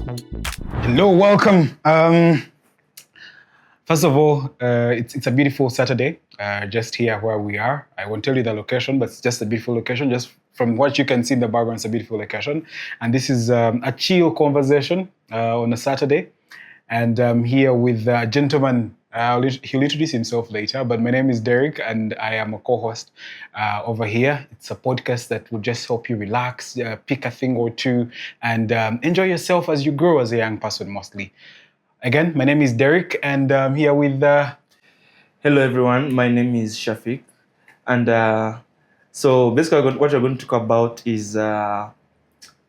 Hello, welcome. First of all, it's a beautiful Saturday, just here where we are. I won't tell you the location, but it's just a beautiful location. Just from what you can see in the background, it's a beautiful location. And this is a chill conversation on a Saturday. And I'm here with a gentleman. He'll introduce himself later, but my name is Derrick, and I am a co-host over here. It's a podcast that will just help you relax, pick a thing or two, and enjoy yourself as you grow as a young person, mostly. Again, my name is Derrick, and I'm here with... Hello everyone, my name is Shafic, and so basically what we're going to talk about is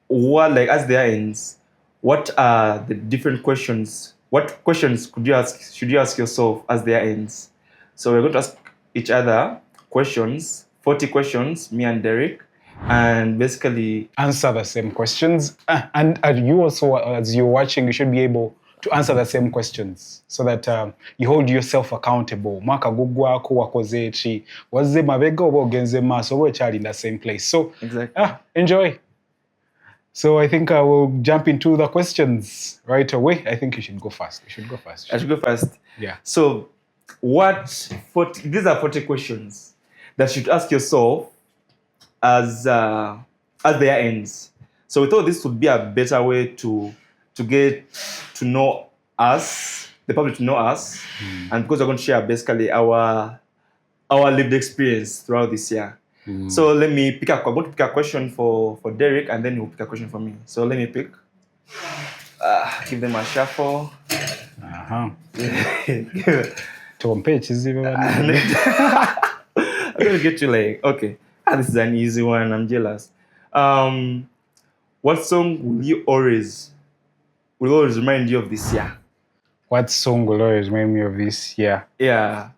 what, like, as there ends, what are the different questions? What questions should you ask yourself as there ends? So we're going to ask each other questions, 40 questions, me and Derrick, and basically answer the same questions. And you also, as you're watching, you should be able to answer the same questions so that you hold yourself accountable. Mwaka gugwako wakoze chi wazze mabega oba ogenze maaso oba ekyali in the same place. So exactly. Enjoy. So I think I will jump into the questions right away. I think you should go first. I should go first. Yeah. So these are 40 questions that you should ask yourself as their ends. So we thought this would be a better way to get to know us, the public to know us, and because we're going to share basically our lived experience throughout this year. So let me pick I'm going to pick a question for Derrick, and then he'll pick a question for me. So let me pick. Give them a shuffle. I'm going to get you like, okay. This is an easy one. I'm jealous. What song will always remind you of this year? What song will always remind me of this year? Yeah.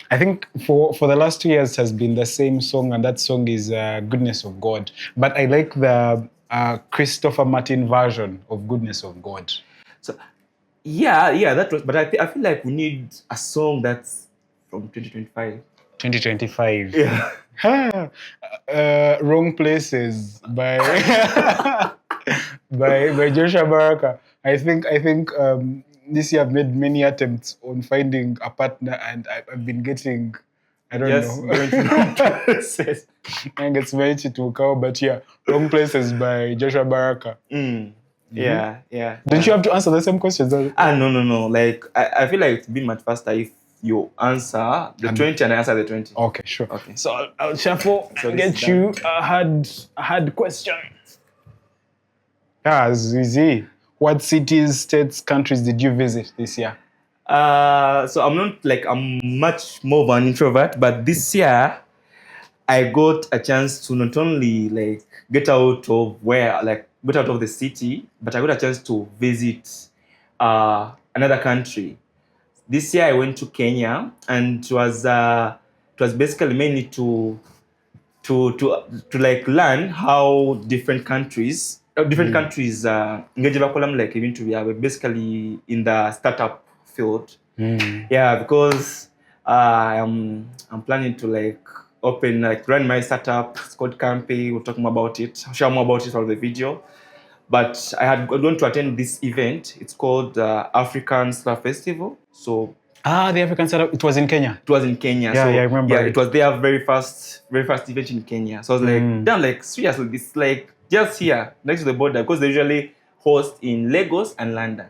I think for the last 2 years has been the same song, and that song is Goodness of God. But I like the Christopher Martin version of Goodness of God. So, yeah, that was. But I feel like we need a song that's from 2025. 2025. Yeah. Wrong Places by by Joshua Baraka. I think this year I've made many attempts on finding a partner, and I've been getting, I don't know. And it's very to cow, but yeah, Wrong Places by Joshua Baraka. Yeah. Didn't you have to answer the same questions? No. Like I feel like it'd be much faster if you answer the 20 and I answer the 20. Okay, sure. Okay. So I'll shuffle and get you a hard question. It's easy. What cities, states, countries did you visit this year? So I'm much more of an introvert, but this year I got a chance to not only like get out of the city, but I got a chance to visit another country. This year I went to Kenya, and it was basically mainly to like learn how different countries engage like even to be basically in the startup field. Yeah, because I'm planning to like run my startup. It's called Campy. We'll talk more about it. I'll share more about it for the video. But I had gone to attend this event. It's called African Startup Festival. So the African Startup. It was in Kenya. It was in Kenya. Yeah, I remember. Yeah, it was their very first event in Kenya. So I was like, damn, like seriously, this like just here next to the border, because they usually host in Lagos and London.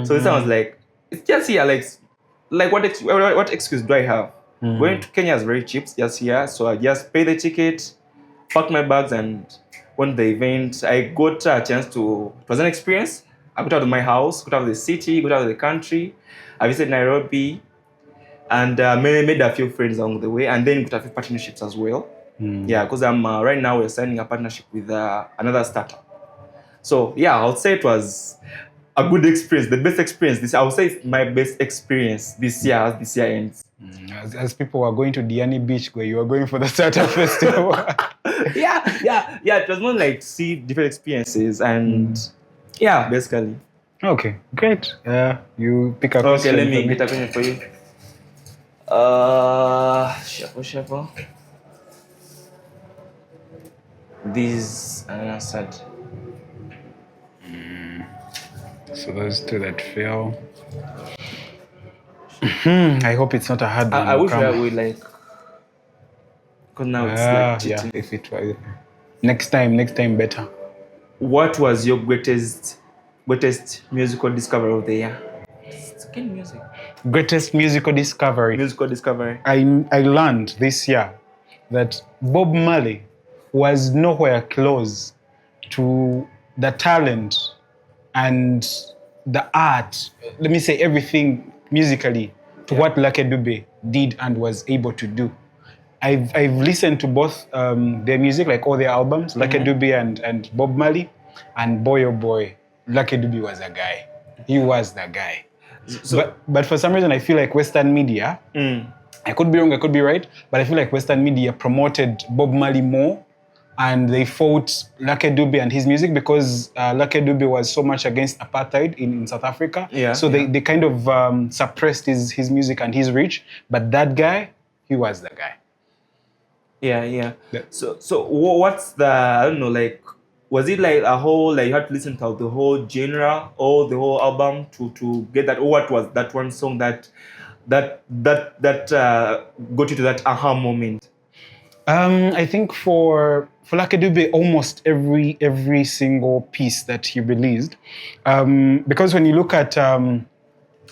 So this time I was like, it's just here, like what excuse do I have? Going to Kenya is very cheap, just here. So I just pay the ticket, pack my bags, and went to the event. I got a chance to. It was an experience. I got out of my house, got out of the city, got out of the country. I visited Nairobi, and made a few friends along the way, and then got a few partnerships as well. Yeah, because I'm right now we're signing a partnership with another startup. So yeah, I would say it was a good experience, the best experience. I would say it's my best experience this year as this year ends. As people were going to Diani Beach, where you were going for the startup festival. Yeah. It was more like see different experiences, and yeah, basically. Okay, great. You pick a question. Okay, let me get a question for you. Shuffle. These unanswered. So those two that fail. I hope it's not a hard one. I wish I would like, because now it's like cheating. Yeah, if it was next time better. What was your greatest musical discovery of the year? It's again music. Greatest musical discovery. Musical discovery. I learned this year that Bob Marley was nowhere close to the talent and the art, let me say everything musically, to what Lucky Dube did and was able to do. I've listened to both their music, like all their albums, Lucky Dube and Bob Marley, and boy oh boy, Lucky Dube was a guy. He was the guy. So, but for some reason, I feel like Western media, I could be wrong, I could be right, but I feel like Western media promoted Bob Marley more, and they fought Lucky Dube and his music because Lucky Dube was so much against apartheid in South Africa. So they kind of suppressed his music and his reach, but that guy, he was the guy. Yeah. So what's the, I don't know, like, was it like a whole, like you had to listen to the whole genre or the whole album to get that, or what was that one song that got you to that aha moment? I think for Lucky Dube, almost every single piece that he released, because when you look at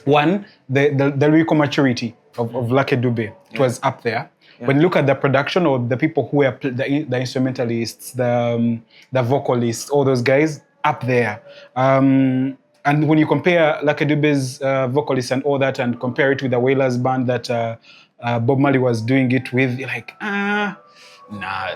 one, the lyrical maturity of Lucky Dube, it was up there. When you look at the production or the people who were the instrumentalists, the vocalists, all those guys, up there. And when you compare Lucky Dube's vocalists and all that and compare it with the Wailers band that Bob Marley was doing it with, you're like, nah,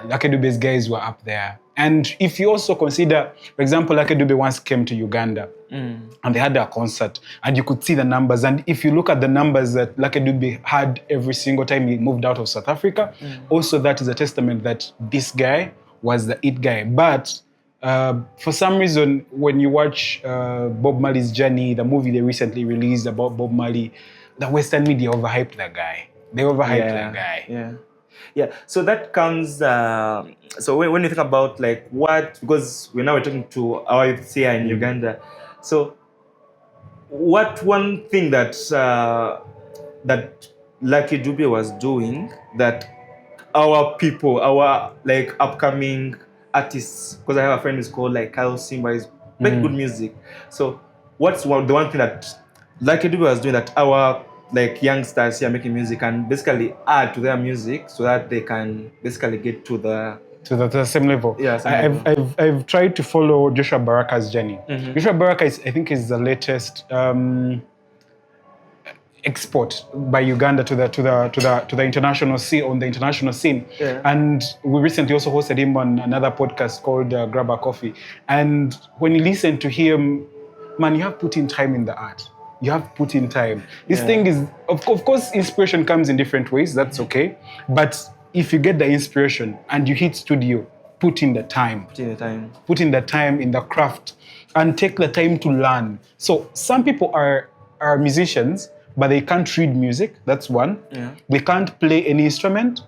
Lucky Dube's guys were up there. And if you also consider, for example, Lucky Dube once came to Uganda and they had a concert and you could see the numbers. And if you look at the numbers that Lucky Dube had every single time he moved out of South Africa, also that is a testament that this guy was the it guy. But for some reason, when you watch Bob Marley's journey, the movie they recently released about Bob Marley, the Western media overhyped that guy. They overhyped that guy. Yeah. So that comes. So when you think about like what, because we're talking to our youth here in Uganda. So what one thing that that Lucky Dube was doing that our people, our like upcoming artists, because I have a friend who's called like Kyle Simba, is making good music. So what's the one thing that Lucky Dube was doing that our like youngsters here making music and basically add to their music so that they can basically get to the same level. I've tried to follow Joshua Baraka's journey. Joshua Baraka is the latest export by Uganda to the international scene, on the international scene. And we recently also hosted him on another podcast called Grab a Coffee. And when you listen to him, man, you have put in time in the art. You have put in time. This thing is, of course, inspiration comes in different ways. That's okay. But if you get the inspiration and you hit studio, put in the time. Put in the time in the craft and take the time to learn. So some people are musicians, but they can't read music. That's one. They can't play any instrument.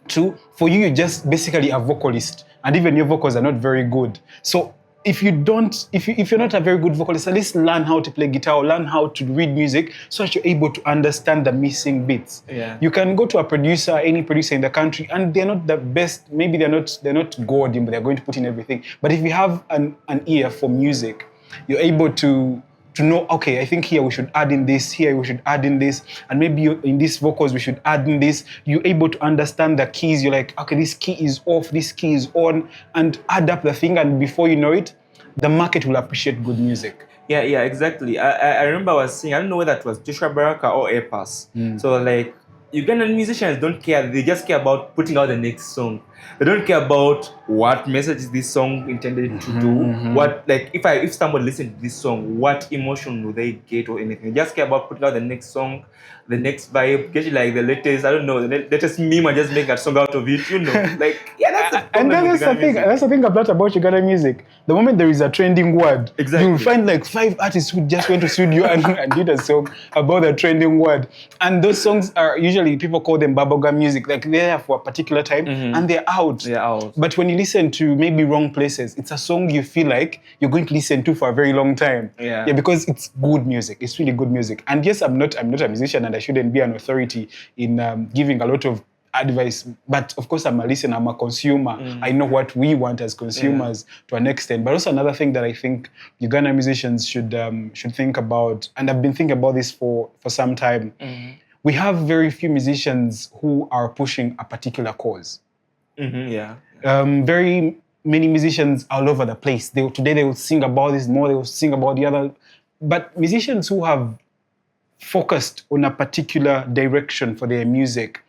Two, for you, you're just basically a vocalist. And even your vocals are not very good. So if you're not a very good vocalist, at least learn how to play guitar or learn how to read music so that you're able to understand the missing bits. You can go to a producer, any producer in the country, and they're not the best. Maybe they're not golden, but they're going to put in everything. But if you have an ear for music, you're able to know, okay, I think here we should add in this, here we should add in this, and maybe in these vocals we should add in this. You're able to understand the keys. You're like, okay, this key is off, this key is on, and add up the thing, and before you know it, the market will appreciate good music. Yeah, exactly. I remember I was saying, I don't know whether it was Joshua Baraka or Apas. So like, Ugandan musicians don't care, they just care about putting out the next song. They don't care about what message is this song intended to do. What, like, if somebody listens to this song, what emotion will they get or anything. They just care about putting out the next song, the next vibe, get like the latest, I don't know, the latest meme and just make a song out of it, you know. Like, that's the problem. And that's the thing about Ugandan music. The moment there is a trending word, you'll find like 5 artists who just went to studio and did a song about the trending word. And those songs are usually, people call them bubblegum music. Like, they're there for a particular time and they're out. Yeah, out. But when you listen to maybe Wrong Places, it's a song you feel like you're going to listen to for a very long time. Yeah. Yeah, because it's good music. It's really good music. And yes, I'm not a musician, and I shouldn't be an authority in giving a lot of advice, but of course I'm a listener, I'm a consumer. I know what we want as consumers to an extent. But also another thing that I think Uganda musicians should think about, and I've been thinking about this for some time. We have very few musicians who are pushing a particular cause. Very many musicians all over the place. Today they will sing about this, more they will sing about the other. But musicians who have focused on a particular direction for their music,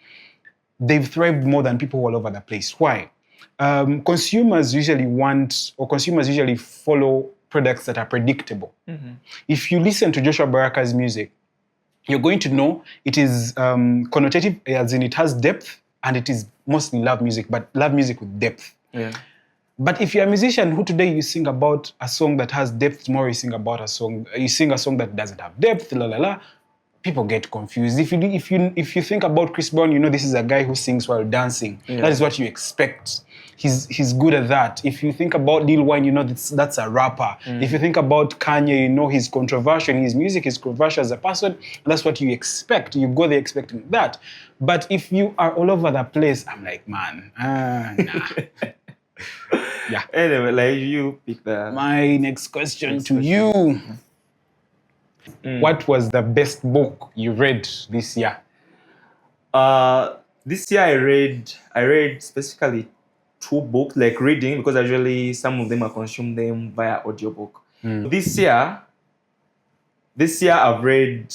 they've thrived more than people all over the place. Why? Consumers usually follow products that are predictable. If you listen to Joshua Baraka's music, you're going to know it is connotative, as in it has depth, and it is mostly love music, but love music with depth. Yeah. But if you're a musician who today you sing about a song that has depth, tomorrow you sing a song that doesn't have depth, people get confused. If you think about Chris Brown, you know this is a guy who sings while dancing. Yeah. That is what you expect. He's good at that. If you think about Lil Wayne, you know that's a rapper. If you think about Kanye, you know he's controversial. His music is controversial as a person. That's what you expect. You go there expecting that. But if you are all over the place, I'm like, man, nah. Yeah. Anyway, like you pick my next question to you. What was the best book you read this year? This year I read specifically 2 books, like reading, because usually some of them I consume them via audiobook. This year I've read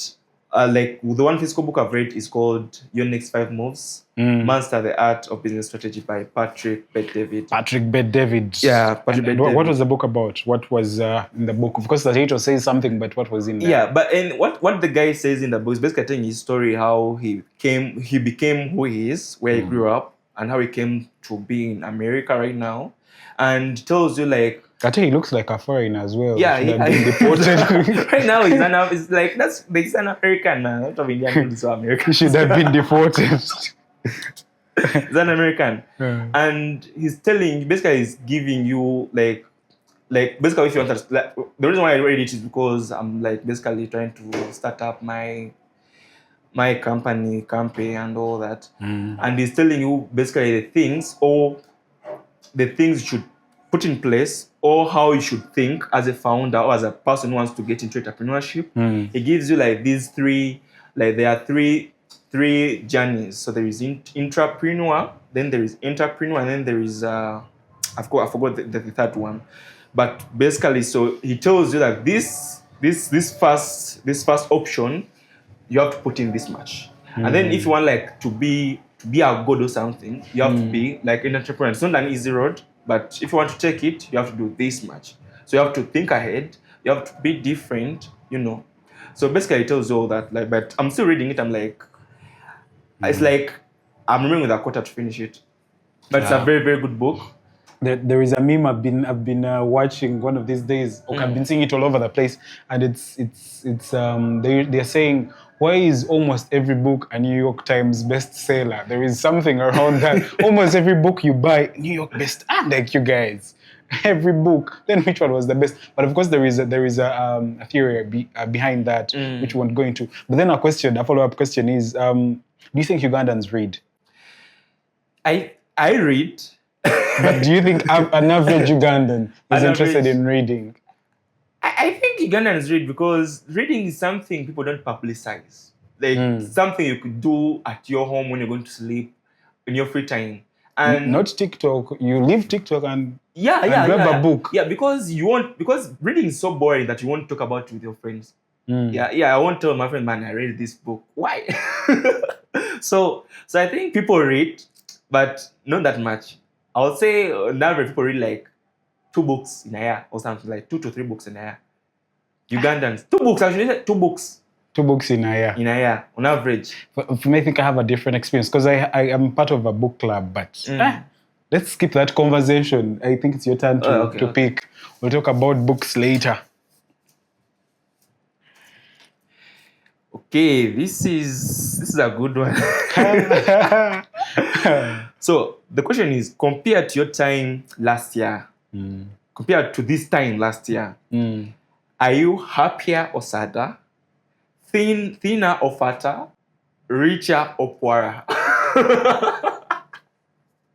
like the one physical book I've read is called Your Next 5 Moves, Master the Art of Business Strategy by Patrick Bet-David. Yeah, Patrick Bet-David. What was the book about? What was in the book? Of course, the title says something, but what was in there? Yeah, but and what the guy says in the book is basically telling his story, how he became who he is, where he grew up, and how he came to be in America right now, and tells you like. I think he looks like a foreigner as well. Yeah, he been deported. Right now he's like he's an American now. Not of Indian, he's American. He should have been deported. He's an American, and he's giving you like basically if you want to the reason why I read it is because I'm like basically trying to start up my company and all that, and he's telling you basically the things you should put in place, or how you should think as a founder or as a person who wants to get into entrepreneurship. He gives you like these 3, like there are three journeys. So there is intrapreneur, then there is entrepreneur, and then there is I forgot the third one. But basically, so he tells you that this first option, you have to put in this much, and then if you want like to be a god or something, you have to be like an entrepreneur. It's not an easy road. But if you want to take it, you have to do this much. So you have to think ahead. You have to be different, you know. So basically, it tells you all that. Like, but I'm still reading it. I'm like, it's like I'm remembering with a quarter to finish it. But it's a very, very good book. There is a meme I've been watching one of these days. Okay, I've been seeing it all over the place, and they're saying, why is almost every book a New York Times bestseller? There is something around that. Almost every book you buy, New York best. I'm like, you guys, every book. Then which one was the best? But of course, there is a theory behind that, which we won't go into. But then a follow-up question is, do you think Ugandans read? I read. But do you think an average Ugandan is interested in reading? I think Ugandans read because reading is something people don't publicize. Like something you could do at your home when you're going to sleep, in your free time. And not TikTok. You leave TikTok and grab a book. Yeah, because reading is so boring that you won't talk about it with your friends. I won't tell my friend, man, I read this book. Why? So I think people read, but not that much. I would say on average people read like 2 books in a year or something, like 2 to 3 books in a year. Ugandans, 2 books actually, 2 books. 2 books in a year. In a year, on average. For me, I think I have a different experience because I am part of a book club, but let's skip that conversation. I think it's your turn to pick. We'll talk about books later. Okay, this is a good one. So the question is, compared to your time last year, compared to this time last year, are you happier or sadder? Thinner or fatter? Richer or poorer?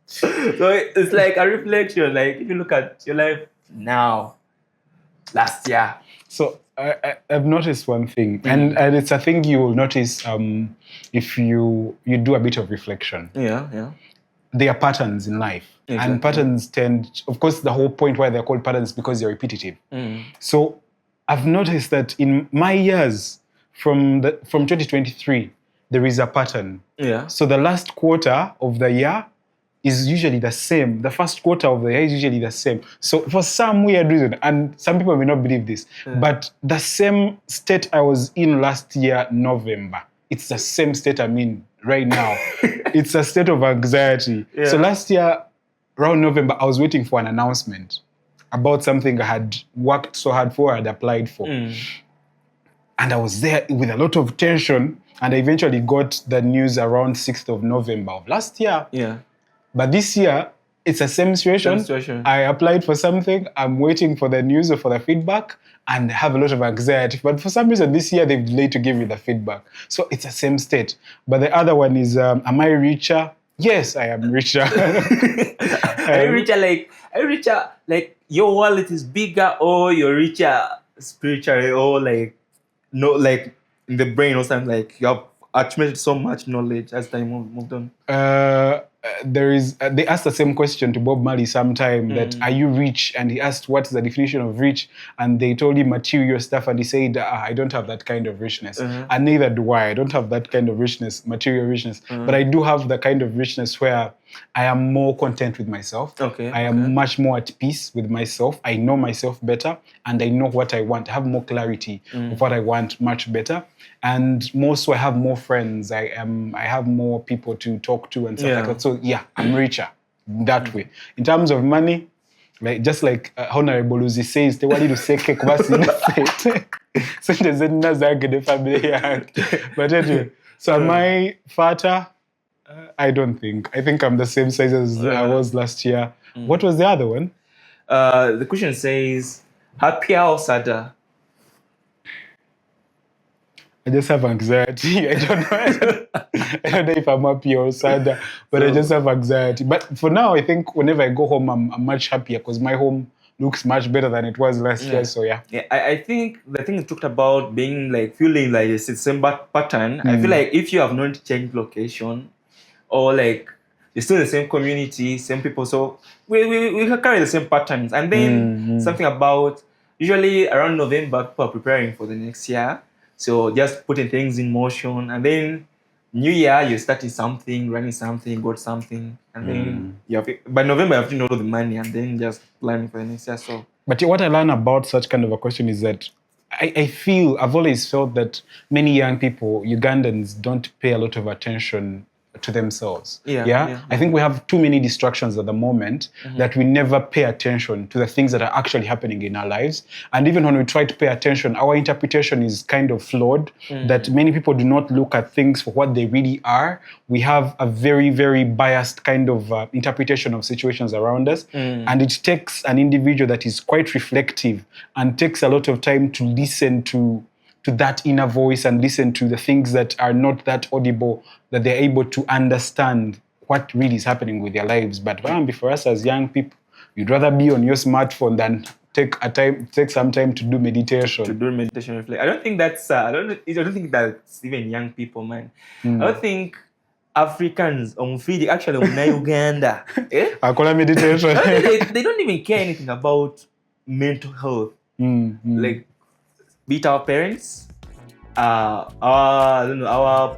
So it's like a reflection. Like if you look at your life now, last year. So I've noticed one thing, and it's a thing you will notice if you do a bit of reflection. Yeah. There are patterns in life. Exactly. And patterns tend, of course, the whole point why they're called patterns is because they're repetitive. So I've noticed that in my years from 2023, there is a pattern. Yeah. So the last quarter of the year is usually the same. The first quarter of the year is usually the same. So for some weird reason, and some people may not believe this, but the same state I was in last year, November, it's the same state I'm in right now. It's a state of anxiety. Yeah. So last year, around November, I was waiting for an announcement about something I had worked so hard for, I had applied for. And I was there with a lot of tension, and I eventually got the news around 6th of November of last year. Yeah. But this year, it's the same situation. I applied for something, I'm waiting for the news or for the feedback, and have a lot of anxiety. But for some reason, this year, they've delayed to give me the feedback. So it's the same state. But the other one is, am I richer? Yes, I am richer. Are you richer like your wallet is bigger, or you're richer spiritually, or like in the brain or something, like you have accumulated so much knowledge as time moved on? They asked the same question to Bob Marley sometime, that are you rich? And he asked what's the definition of rich, and they told him material stuff, and he said, I don't have that kind of richness. And neither do I don't have that kind of richness, material richness, but I do have the kind of richness where I am more content with myself. I am much more at peace with myself. I know myself better, and I know what I want. I have more clarity of what I want much better. And more so, I have more friends. I have more people to talk to and stuff like that. So yeah, I'm richer that way. In terms of money, just like Honorable Uzi says, they want you to say cake so but anyway, so am I fatter? I don't think. I think I'm the same size as I was last year. What was the other one? The question says, happier or sadder? I just have anxiety. I don't know. I don't know if I'm happy or sad, but I just have anxiety. But for now, I think whenever I go home, I'm much happier because my home looks much better than it was last year. So yeah. I think the thing you talked about being like feeling like it's the same pattern. I feel like if you have not changed location, or like you're still in the same community, same people, so we carry the same patterns. And then something about usually around November, people are preparing for the next year. So just putting things in motion, and then New Year, you're starting something, running something, got something, and then by November you have to know the money, and then just planning for the next year. So, but what I learned about such kind of a question is that I've always felt that many young people, Ugandans, don't pay a lot of attention to themselves. I think we have too many distractions at the moment that we never pay attention to the things that are actually happening in our lives. And even when we try to pay attention, our interpretation is kind of flawed, that many people do not look at things for what they really are. We have a very, very biased kind of interpretation of situations around us. And it takes an individual that is quite reflective and takes a lot of time to listen to that inner voice and listen to the things that are not that audible, that they're able to understand what really is happening with their lives. But for us as young people, you'd rather be on your smartphone than take some time to do meditation. I don't think that's I don't think that's even young people, man. I don't think Africans actually in Uganda. I call it meditation. They don't even care anything about mental health. Like, be it our parents, our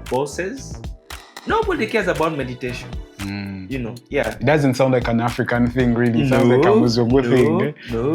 bosses, nobody cares about meditation. It doesn't sound like an African thing, really. It sounds like a Muzungu thing. No.